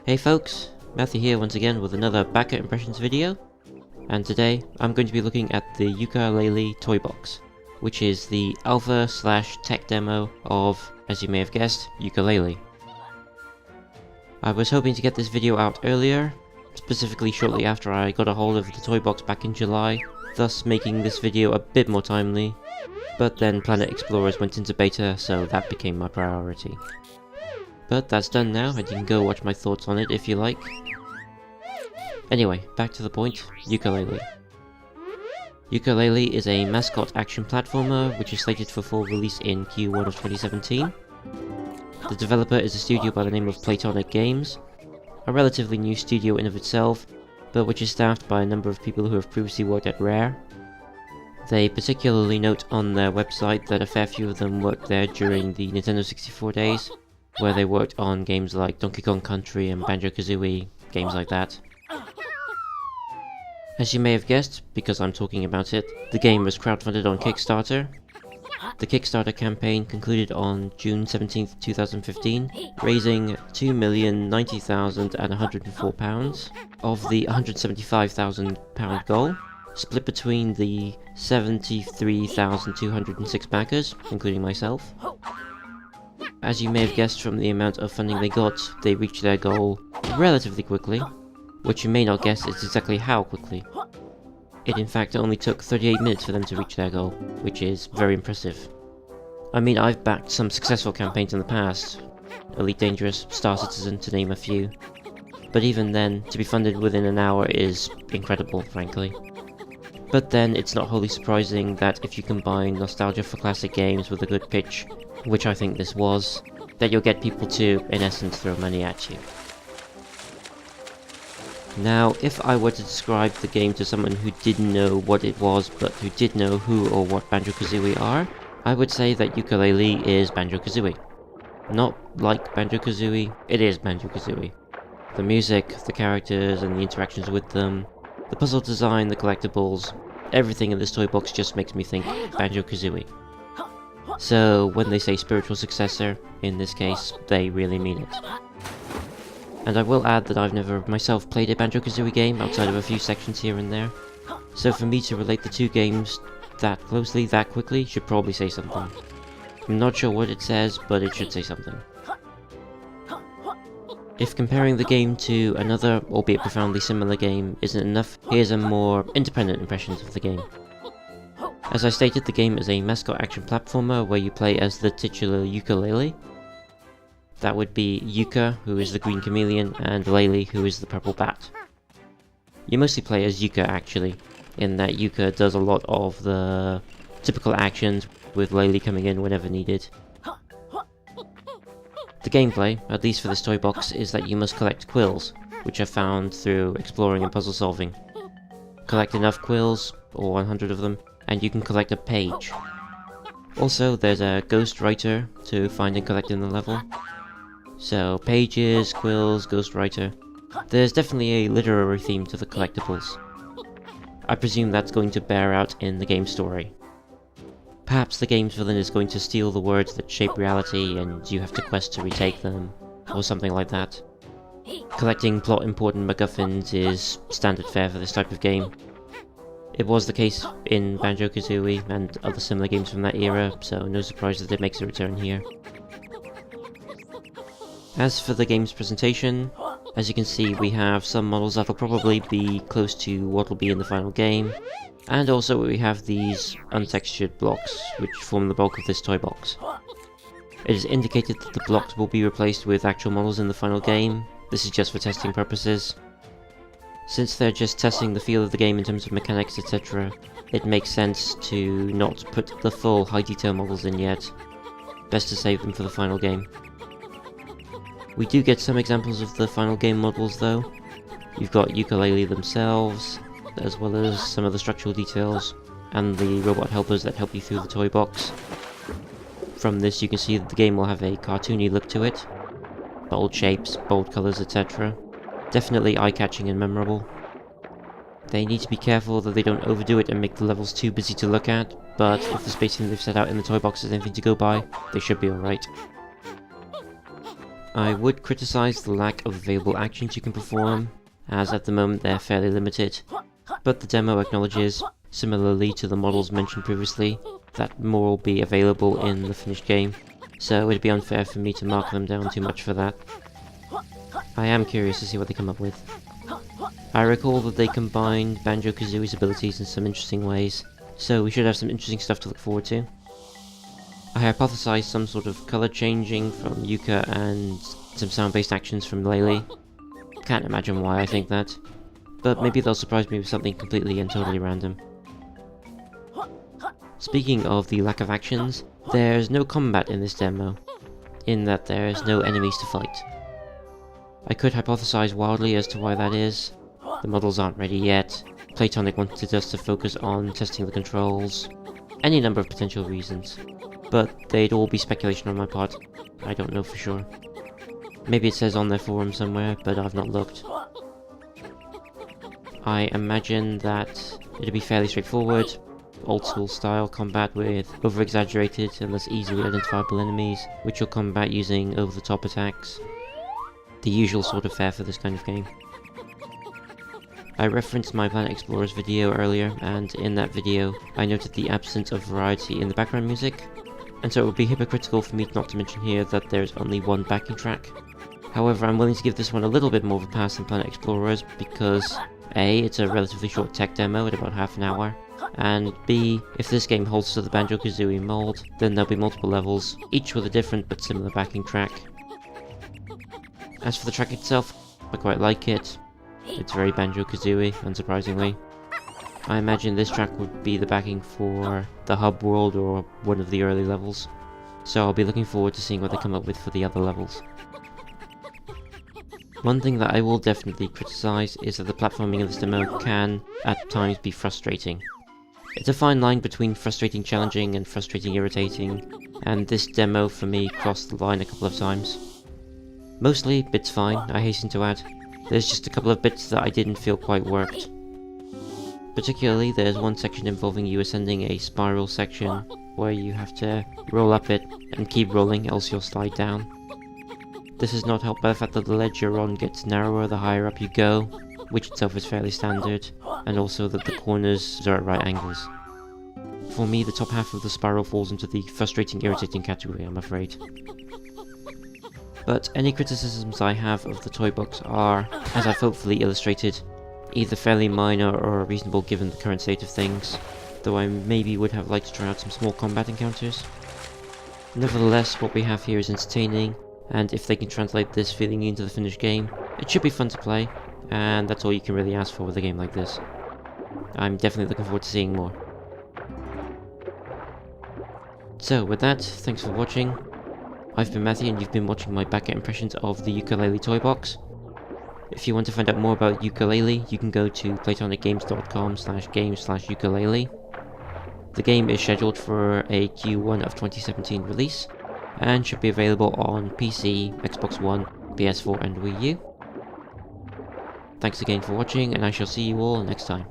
Hey folks, Matthew here once again with another backer impressions video, and today I'm going to be looking at the Yooka-Laylee Toybox, which is the alpha/tech demo of, as you may have guessed, Yooka-Laylee. I was hoping to get this video out earlier, specifically shortly after I got a hold of the Toybox back in July, thus making this video a bit more timely, but then Planet Explorers went into beta, so that became my priority. But that's done now, and you can go watch my thoughts on it if you like. Anyway, back to the point, Yooka-Laylee. Yooka-Laylee is a mascot action platformer which is slated for full release in Q1 of 2017. The developer is a studio by the name of Platonic Games, a relatively new studio in of itself, but which is staffed by a number of people who have previously worked at Rare. They particularly note on their website that a fair few of them worked there during the Nintendo 64 days, where they worked on games like Donkey Kong Country and Banjo-Kazooie, games like that. As you may have guessed, because I'm talking about it, the game was crowdfunded on Kickstarter. The Kickstarter campaign concluded on June 17th, 2015, raising £2,090,104 of the £175,000 goal, split between the 73,206 backers, including myself. As you may have guessed from the amount of funding they got, they reached their goal relatively quickly. What you may not guess is exactly how quickly. It in fact only took 38 minutes for them to reach their goal, which is very impressive. I mean, I've backed some successful campaigns in the past, Elite Dangerous, Star Citizen to name a few, but even then, to be funded within an hour is incredible, frankly. But then, it's not wholly surprising that if you combine nostalgia for classic games with a good pitch, which I think this was, that you'll get people to, in essence, throw money at you. Now, if I were to describe the game to someone who didn't know what it was, but who did know who or what Banjo-Kazooie are, I would say that Yooka-Laylee is Banjo-Kazooie. Not like Banjo-Kazooie, it is Banjo-Kazooie. The music, the characters and the interactions with them, the puzzle design, the collectibles, everything in this toy box just makes me think Banjo-Kazooie. So, when they say spiritual successor, in this case, they really mean it. And I will add that I've never myself played a Banjo-Kazooie game outside of a few sections here and there, so for me to relate the two games that closely, that quickly, should probably say something. I'm not sure what it says, but it should say something. If comparing the game to another, albeit profoundly similar game, isn't enough, here's a more independent impressions of the game. As I stated, the game is a mascot action platformer where you play as the titular Yooka-Laylee. That would be Yooka, who is the green chameleon, and Laylee, who is the purple bat. You mostly play as Yooka actually, in that Yooka does a lot of the typical actions, with Laylee coming in whenever needed. The gameplay, at least for this toy box, is that you must collect quills, which are found through exploring and puzzle solving. Collect enough quills, or 100 of them, and you can collect a page. Also, there's a ghost writer to find and collect in the level. So, pages, quills, ghost writer. There's definitely a literary theme to the collectibles. I presume that's going to bear out in the game story. Perhaps the game's villain is going to steal the words that shape reality and you have to quest to retake them, or something like that. Collecting plot-important MacGuffins is standard fare for this type of game. It was the case in Banjo-Kazooie and other similar games from that era, so no surprise that it makes a return here. As for the game's presentation, as you can see we have some models that'll probably be close to what will be in the final game, and also we have these untextured blocks, which form the bulk of this toy box. It is indicated that the blocks will be replaced with actual models in the final game. This is just for testing purposes. Since they're just testing the feel of the game in terms of mechanics, etc., it makes sense to not put the full high detail models in yet. Best to save them for the final game. We do get some examples of the final game models though. You've got Yooka-Laylee themselves, as well as some of the structural details, and the robot helpers that help you through the toy box. From this you can see that the game will have a cartoony look to it. Bold shapes, bold colours, etc. Definitely eye-catching and memorable. They need to be careful that they don't overdo it and make the levels too busy to look at, but if the spacing they've set out in the toy box is anything to go by, they should be alright. I would criticize the lack of available actions you can perform, as at the moment they're fairly limited, but the demo acknowledges, similarly to the models mentioned previously, that more will be available in the finished game, so it'd be unfair for me to mark them down too much for that. I am curious to see what they come up with. I recall that they combined Banjo-Kazooie's abilities in some interesting ways, so we should have some interesting stuff to look forward to. I hypothesized some sort of color changing from Yooka and some sound-based actions from Laylee. Can't imagine why I think that, but maybe they'll surprise me with something completely and totally random. Speaking of the lack of actions, there's no combat in this demo, in that there's no enemies to fight. I could hypothesize wildly as to why that is. The models aren't ready yet, Playtonic wanted us to focus on testing the controls, any number of potential reasons. But they'd all be speculation on my part. I don't know for sure. Maybe it says on their forum somewhere, but I've not looked. I imagine that it'll be fairly straightforward, old school style combat with over-exaggerated and less easily identifiable enemies, which you'll combat using over-the-top attacks. The usual sort of fare for this kind of game. I referenced my Planet Explorers video earlier, and in that video I noted the absence of variety in the background music, and so it would be hypocritical for me not to mention here that there's only one backing track. However, I'm willing to give this one a little bit more of a pass than Planet Explorers because A, it's a relatively short tech demo at about half an hour, and B, if this game holds to the Banjo-Kazooie mold, then there'll be multiple levels, each with a different but similar backing track. As for the track itself, I quite like it. It's very Banjo-Kazooie, unsurprisingly. I imagine this track would be the backing for the hub world or one of the early levels, so I'll be looking forward to seeing what they come up with for the other levels. One thing that I will definitely criticize is that the platforming of this demo can, at times, be frustrating. It's a fine line between frustrating challenging and frustrating irritating, and this demo for me crossed the line a couple of times. Mostly, it's fine, I hasten to add. There's just a couple of bits that I didn't feel quite worked. Particularly, there's one section involving you ascending a spiral section, where you have to roll up it and keep rolling, else you'll slide down. This is not helped by the fact that the ledge you're on gets narrower the higher up you go, which itself is fairly standard, and also that the corners are at right angles. For me, the top half of the spiral falls into the frustrating, irritating category, I'm afraid. But any criticisms I have of the Toybox are, as I've hopefully illustrated, either fairly minor or reasonable given the current state of things, though I maybe would have liked to try out some small combat encounters. Nevertheless, what we have here is entertaining, and if they can translate this feeling into the finished game, it should be fun to play, and that's all you can really ask for with a game like this. I'm definitely looking forward to seeing more. So with that, thanks for watching. I've been Matthew and you've been watching my back impressions of the Yooka-Laylee Toybox. If you want to find out more about Yooka-Laylee, you can go to platonicgames.com/game/Yooka-Laylee. The game is scheduled for a Q1 of 2017 release, and should be available on PC, Xbox One, PS4 and Wii U. Thanks again for watching, and I shall see you all next time.